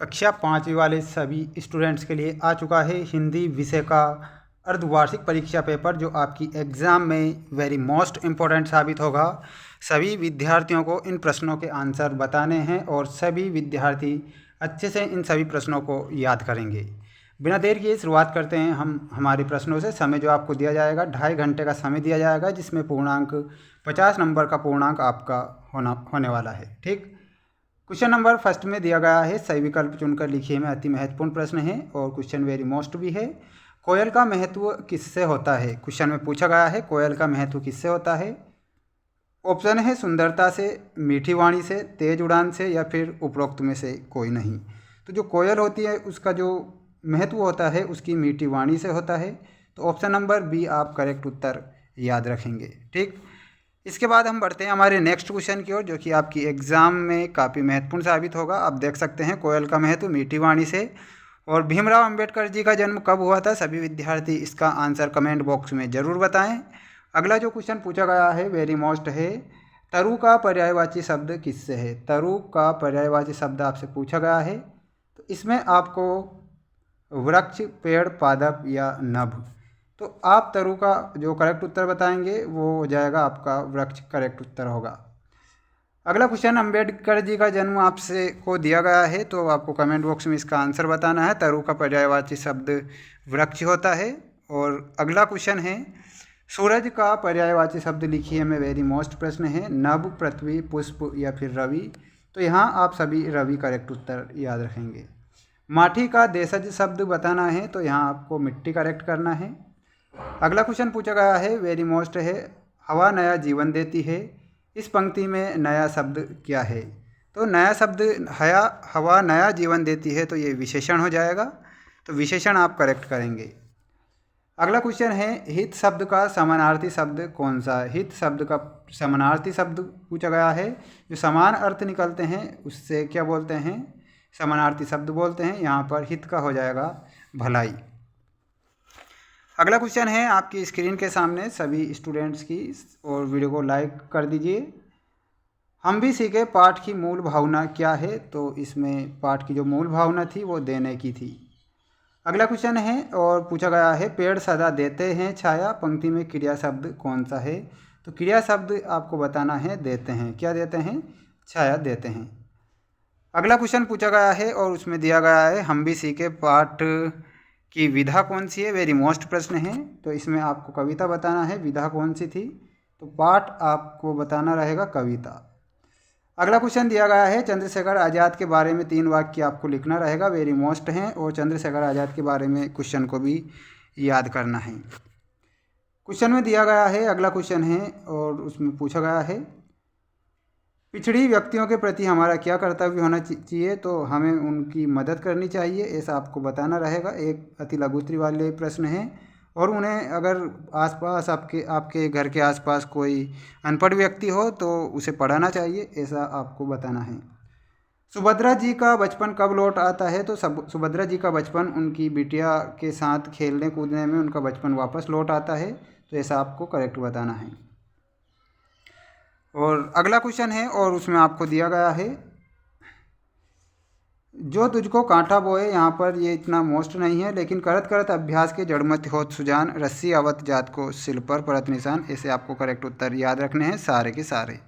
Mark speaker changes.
Speaker 1: कक्षा 5वीं वाले सभी स्टूडेंट्स के लिए आ चुका है हिंदी विषय का अर्धवार्षिक परीक्षा पेपर, जो आपकी एग्ज़ाम में वेरी मोस्ट इम्पोर्टेंट साबित होगा। सभी विद्यार्थियों को इन प्रश्नों के आंसर बताने हैं और सभी विद्यार्थी अच्छे से इन सभी प्रश्नों को याद करेंगे। बिना देर किए शुरुआत करते हैं हम हमारे प्रश्नों से। समय जो आपको दिया जाएगा 2.5 घंटे का समय दिया जाएगा, जिसमें पूर्णांक 50 नंबर का पूर्णांक आपका होने वाला है। ठीक, क्वेश्चन नंबर फर्स्ट में दिया गया है, सही विकल्प चुनकर लिखिए में अति महत्वपूर्ण प्रश्न है और क्वेश्चन वेरी मोस्ट भी है। कोयल का महत्व किससे होता है? क्वेश्चन में पूछा गया है कोयल का महत्व किससे होता है। ऑप्शन है सुंदरता से, मीठी वाणी से, तेज उड़ान से या फिर उपरोक्त में से कोई नहीं। तो जो कोयल होती है उसका जो महत्व होता है उसकी मीठी वाणी से होता है। तो ऑप्शन नंबर बी आप करेक्ट उत्तर याद रखेंगे। ठीक, इसके बाद हम बढ़ते हैं हमारे नेक्स्ट क्वेश्चन की ओर, जो कि आपकी एग्ज़ाम में काफ़ी महत्वपूर्ण साबित होगा। आप देख सकते हैं कोयल का महत्व मीठी वाणी से। और भीमराव अंबेडकर जी का जन्म कब हुआ था? सभी विद्यार्थी इसका आंसर कमेंट बॉक्स में ज़रूर बताएं। अगला जो क्वेश्चन पूछा गया है वेरी मोस्ट है, तरु का पर्यायवाची शब्द किससे है? तरु का पर्यायवाची शब्द आपसे पूछा गया है। तो इसमें आपको वृक्ष, पेड़, पादप या नभ। तो आप तरु का जो करेक्ट उत्तर बताएंगे वो हो जाएगा आपका वृक्ष, करेक्ट उत्तर होगा। अगला क्वेश्चन, अंबेडकर जी का जन्म आपसे को दिया गया है, तो आपको कमेंट बॉक्स में इसका आंसर बताना है। तरु का पर्यायवाची शब्द वृक्ष होता है। और अगला क्वेश्चन है, सूरज का पर्यायवाची शब्द लिखिए में वेरी मोस्ट प्रश्न है। नभ, पृथ्वी, पुष्प या फिर रवि। तो यहाँ आप सभी रवि करेक्ट उत्तर याद रखेंगे। माटी का देशज शब्द बताना है, तो यहाँ आपको मिट्टी करेक्ट करना है। अगला क्वेश्चन पूछा गया है वेरी मोस्ट है, हवा नया जीवन देती है, इस पंक्ति में नया शब्द क्या है? तो नया शब्द हवा नया जीवन देती है, तो ये विशेषण हो जाएगा। तो विशेषण आप करेक्ट करेंगे। अगला क्वेश्चन है, हित शब्द का समानार्थी शब्द कौन सा है? हित शब्द का समानार्थी शब्द पूछा गया है। जो समान अर्थ निकलते हैं उससे क्या बोलते हैं? समानार्थी शब्द बोलते हैं। यहाँ पर हित का हो जाएगा भलाई। अगला क्वेश्चन है आपकी स्क्रीन के सामने सभी स्टूडेंट्स की, और वीडियो को लाइक कर दीजिए। हम भी सीखे पाठ की मूल भावना क्या है? तो इसमें पाठ की जो मूल भावना थी वो देने की थी। अगला क्वेश्चन है और पूछा गया है, पेड़ सदा देते हैं छाया, पंक्ति में क्रिया शब्द कौन सा है? तो क्रिया शब्द आपको बताना है देते हैं। क्या देते हैं? छाया देते हैं। अगला क्वेश्चन पूछा गया है और उसमें दिया गया है, हम भी सीखे पाठ की विधा कौन सी है? वेरी मोस्ट प्रश्न है। तो इसमें आपको कविता बताना है, विधा कौन सी थी? तो पाठ आपको बताना रहेगा कविता। अगला क्वेश्चन दिया गया है, चंद्रशेखर आज़ाद के बारे में 3 वाक्य आपको लिखना रहेगा, वेरी मोस्ट हैं। और चंद्रशेखर आज़ाद के बारे में क्वेश्चन को भी याद करना है। क्वेश्चन में दिया गया है, अगला क्वेश्चन है और उसमें पूछा गया है, पिछड़ी व्यक्तियों के प्रति हमारा क्या कर्तव्य होना चाहिए? तो हमें उनकी मदद करनी चाहिए, ऐसा आपको बताना रहेगा। एक अति लघुत्तरी वाले प्रश्न हैं और उन्हें अगर आसपास आपके घर के आसपास कोई अनपढ़ व्यक्ति हो तो उसे पढ़ाना चाहिए, ऐसा आपको बताना है। सुभद्रा जी का बचपन कब लौट आता है? तो सुभद्रा जी का बचपन उनकी बिटिया के साथ खेलने कूदने में उनका बचपन वापस लौट आता है, तो ऐसा आपको करेक्ट बताना है। और अगला क्वेश्चन है और उसमें आपको दिया गया है, जो तुझको कांटा बोए। यहाँ पर ये इतना मोस्ट नहीं है, लेकिन करत करत अभ्यास के जड़मत होत सुजान, रस्सी आवत जात को सिल पर परत निशान। ऐसे आपको करेक्ट उत्तर याद रखने हैं सारे के सारे।